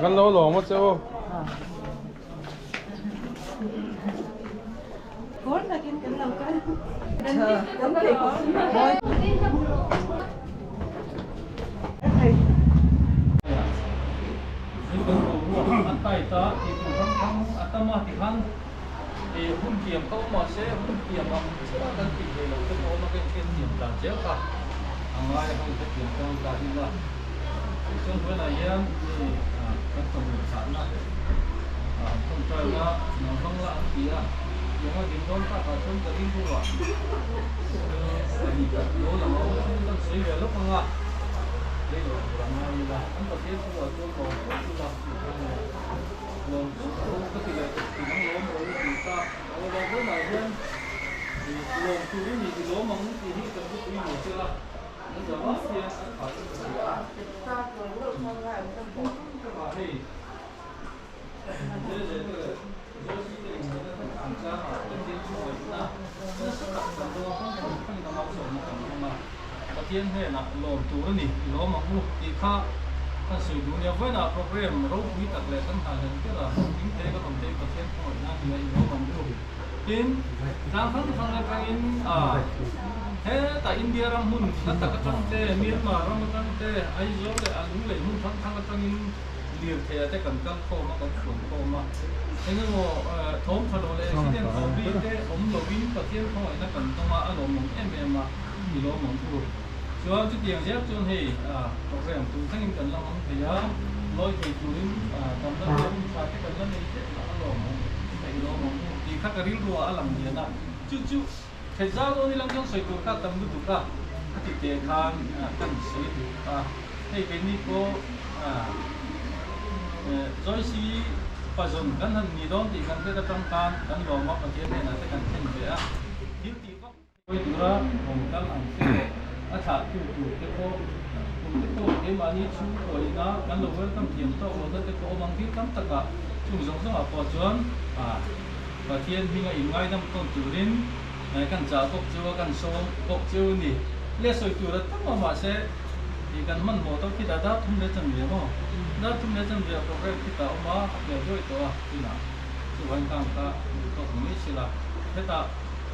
Gan lâu lỏng mất chưa? Cuốn là cái lâu cái. Tay ta thì cũng không atama thì han thì hun kiềm không mà sẽ hun kiềm mà sẽ là cái gì là cái nó cái kiềm là chéo cả ngoài không cái kiềm không cả đi là trong cái này em thì các tổng sản là không chơi là nó không là gì là nhưng mà điểm đó ta phải trong cái điểm của nó thì cái đó là nó suy về lúc không ạ đây là anh có thể thu ở chỗ cổ thu là luôn có thể là thì nó lỗ mỗi thì ta ở đây với này hơn thì luôn thu cái gì thì lỗ mỏng thì hết cần cái gì nữa chưa nó giờ mất tiền phải thì thiên hệ là lồng túi này nó mà mua thì khác ta sử dụng nhiều với là program rau quý đặc lệ tân hà lần cái là kinh tế có tổng thể có thiên hội na thì nó mà mua tin đang phân là cái in thế tại India ram mun tất cả các trong thế Myanmar ram trong thế ai rồi để ăn uống lấy mun phân thằng trong in liệt thế thế cần căng khô mà cần chuẩn khô mà thế nhưng mà thốn thật là lệ cái thốn đi thế ông lô vin có thiên hội nó cần trong mà ăn món em mà thì nó món thu cho chút tiền xếp cho thì program tụ thanh cần làm thì lôi thì tụ đến tầm đó lên và cái cần lên thì nó lỗ thì nó thì các cái riêng của làm gì nào chút thời gian đó thì làm trong sợi tụ các tầm đó tụ các thì tiền khang cần sợi tụ hay cái này có rồi si bây giờ cần hơn nhiều đó thì cần cái trong can cần lỗ mà cái này là cái cần thêm về thiếu tiền có tôi tụ ra một cái làm cái thà tu cái cô cũng cái cô cái mà như chú rồi nó gắn lâu với tâm thiền to rồi cái cô mang biết lắm tất cả chúng giống giống ở phố chuan và thiên khi ngày ngay năm con chủ đến này cần trả cốc chiêu cần số cốc chiêu nè lẽ soi tu là tất mà sẽ thì cần mình một tao khi đã thum để chân việc mà đã thum để chân việc rồi khi ta mà để rồi to thì nào chú anh ta có không biết là thế ta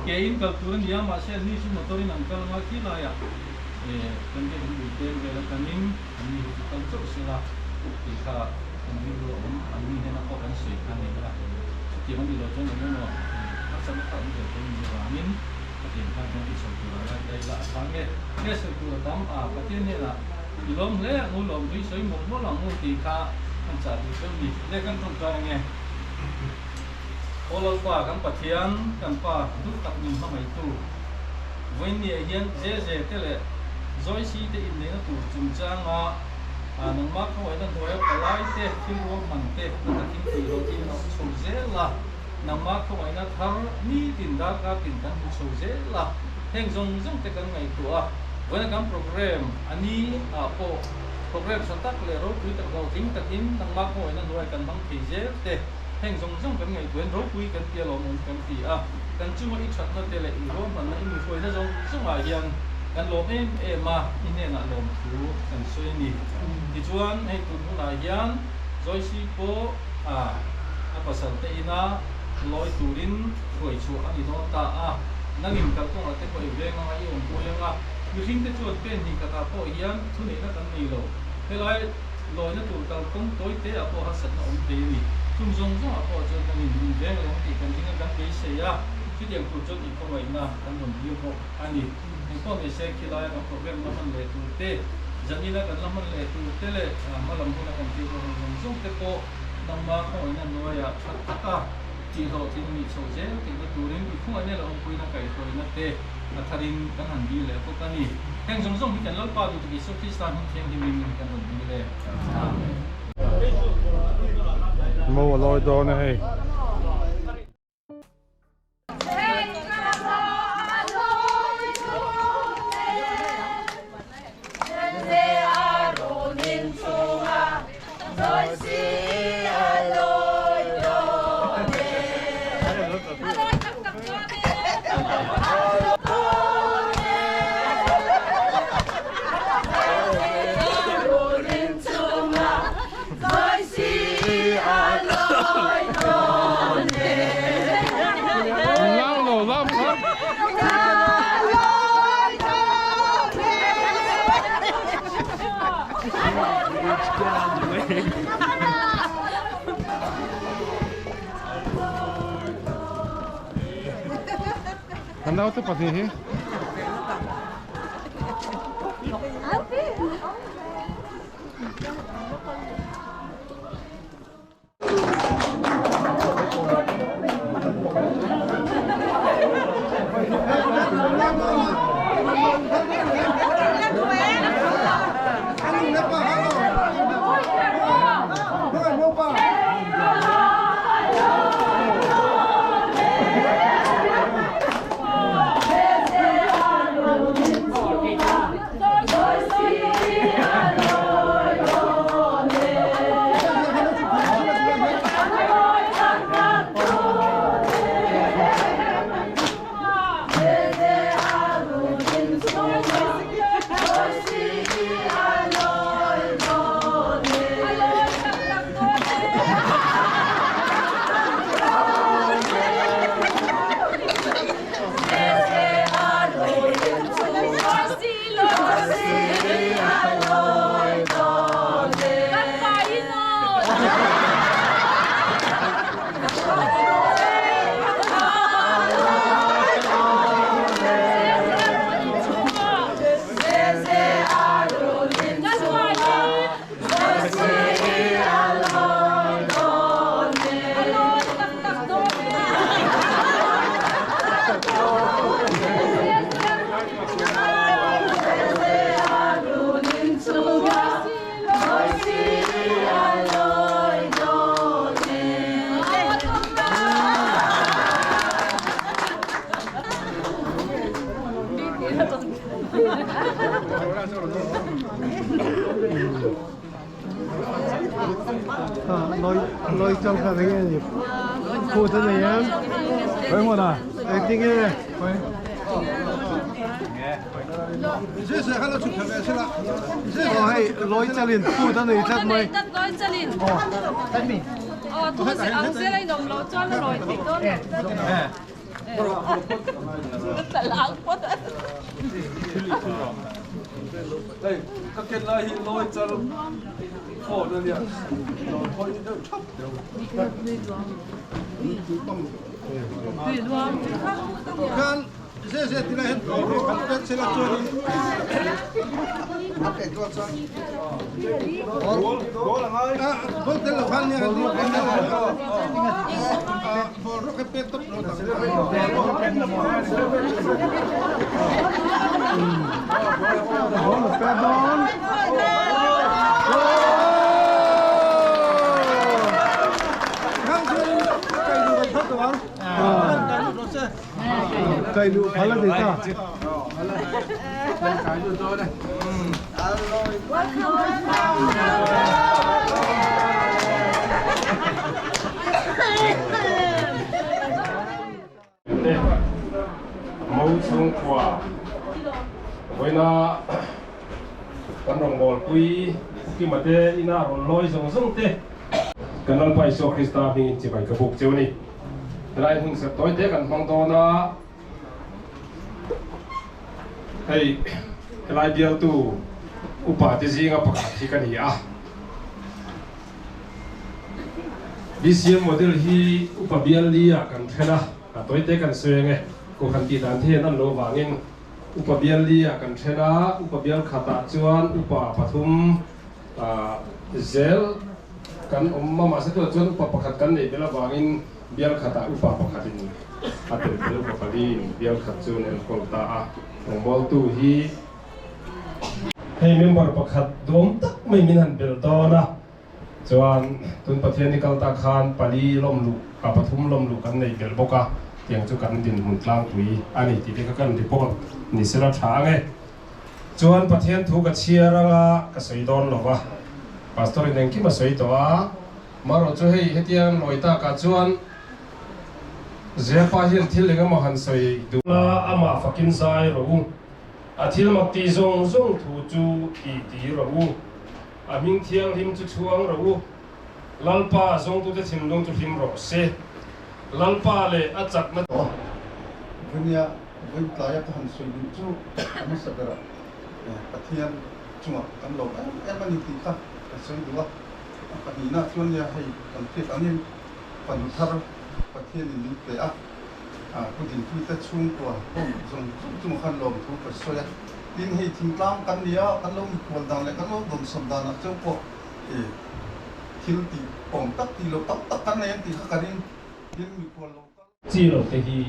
cái in cầu tu này mà sẽ như chúng tôi nói năng cầu mà khi là ya cần cái hình tượng về là cần in như cần chút xíu là thì cả cần đi rồi anh đi nên nó có cần sửa cái này là chỉ muốn đi rồi cho nên nó nó sẽ mất công để tôi nhiều anh in có tiền ra trong cái số tu là đây là sáng cái số tu tắm cái tiền này là thì lom lẽ ngồi lom tuy sấy một mỗi lần ngồi thì cả anh trả thì cái gì đây cần trong cái nghe Olo qua kan pathian kan pa du tak nin ma mai tu voin ni hian je te le zoi si te in ne tu chung changa nang ma ko ai dan toya palai te thil ro man te na ta kin ti ro ti no chou je la nang ma ko ai na thar ni tin da ka tin kan chou je la heng zong te kan ngai tu voin kan program ani po program sa tak le ro tu tak ro ting takin nang ma ko ai na noi kan bang ti je te heng zong kan ngai tuen ro pui kan tia lo mon kan ti kan chu ma i that na te le i ro man na i mi khoi na zong a hian kan lo ma ine na lo thu kan soi ni ti chuan hei tu na hian zoi si po pasal te ina loi turin khoi chu ani do ta nangin kal ko te ko ve nga ai on ko yang mi hing te chuan pen ni ka ta po hian thu ni na kan ni lo he lai loi na tur kal kong toi te a po ha sat na om te ni tum zong zong apo cho kan ni ve nga long ti kan ting kan ke se ya chu tiang tu chot ni ko wai na kan mon bi ko ani ni ko me se ki lai na program na man le tu te janina kan la man le tu te le ma lam huna kan ti ko zong zong te ko nang ma ko na no ya that ta ti ho ti ni so je ti ko tu rin bi khu ane la ong pui na kai ko na te na tharin kan han bi le ko ka ni heng zong zong bi kan lol pa tu ki so ki stan heng hi min kan hon bi le mua lôi đồ này Kan daw to pati he. Lôi trong cả cái gì cô thân này em Với một à. đấy tiếng nghe hay lôi cho liền cô thân này chắc mày lôi cho liền thu sẽ ăn sẽ lấy đồng lôi cho nó lôi thì tốt rất là lãng quá đây các cái này lôi cho khổ rồi nhỉ thôi đi đâu kan saya tidak hendak kan saya curi hotel lahannya di baru kepetot cây lựu phá lên đấy sao? Cái cho tôi đây. Mẫu xuống quả. Với nó con đồng bò quý khi mà thế ina rồi lôi giống thế. Cái nó phải số Christa mình chỉ phải cái bục chiếu này. Lại hùng sẽ tối thế cần phong to nó. Hey, lại biar tu upati zinga pakati kania. Bisian model hi upabial lia kan thena. Tối thế cần suy nghe. Cô khăn ti đàn thế nan lo vangin. Upabial lia kan thena. Upabial khata chuan upa pathum zel kan mama se tu chuan upa pakhat kan nei bela vangin bial khata upa pakhatin. Atel bel pakhalin bial khat chuan el kolta a. Mol tu hi hey member pakhat dom tak mai min han bel to na chuan tun pathian ni kalta khan pali lom lu ka pathum lom lu kan nei bel boka tiang chu kan din mun tlang tui ani ti te ka kan report ni sera tha nge chuan pathian thu ka chiaranga ka soidon lova pastor in engki ma soi to a maro chu hei hetiang loita ka chuan zepa hian thil lenga ma han soi du ama fakin sai ro athil mak ti zong zong thu chu ti ro aming thiang him chu chuang ro lalpa zong tu te thim dong chu him ro se lalpa le achak na dunia với tay các hành suy nghĩ chú, anh sẽ ra, pathian, chung à, anh lộc, em anh đi khác, soi dua pani na chuan ya hei kan phet anin panu thar pathian in te a kudin pui ta chung kwa zong chung khan lom thu ka soya tin hei thing tlam kan nia kan lo mi khol dang le kan lo dom som dan a chau ko thil ti pom tak ti lo tak kan ne ti kha kanin tin mi khol lo chi lo te hi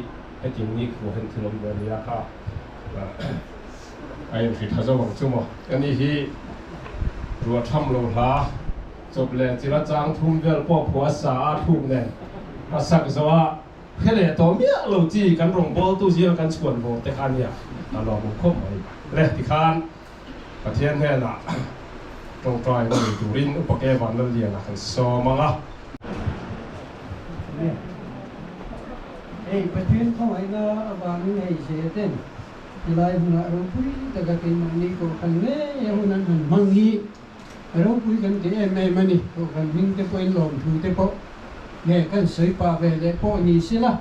he ting ni ko hen thilom ve nia kha ai fi tha zo wang chu mo ani hi ruwa tham lo hla chop le chira chang thum vel po phua sa thum ne a sak zawa khele to mia lo chi kan rong bol tu zia kan chuan bo te khan ya ta lo mo khop mai le ti khan pathian he na tong trai no turin upake van lo lian a kan so manga Hey, pathian không ai na abang này sẽ tên thì lại huna rong pui daga kay mani ko kan ne ya huna nan mangi rong pui kan te em mani ko kan ming te po in lom thu te po ne kan soi pa ve le po ni sila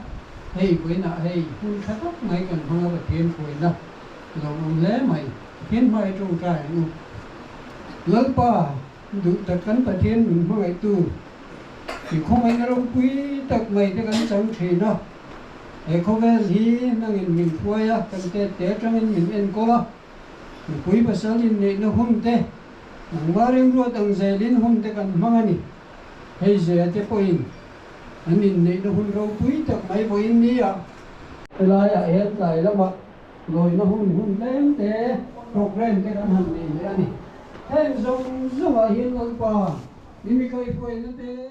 hey pui na hey hun khatok mai kan hanga pathian pui na lom le mai hiên mai trong cái nu lal pa du ta kan pathian min mai tu thì không ai rong pui tak mai te kan chang the na không về gì năng in mình quay á cần té trong in mình en cô lo quý bà sao in này nó hung té nang waring ruột ang dây lên hung té cần mang anh hay giờ té poin anh in này nó hung rau quý tập mấy poin đi à lại à hết lại lắm mà rồi nó hung lém té rọc ren té cần hành này anh thế giống giống ở hiện lăng pa đi mi coi poin nó té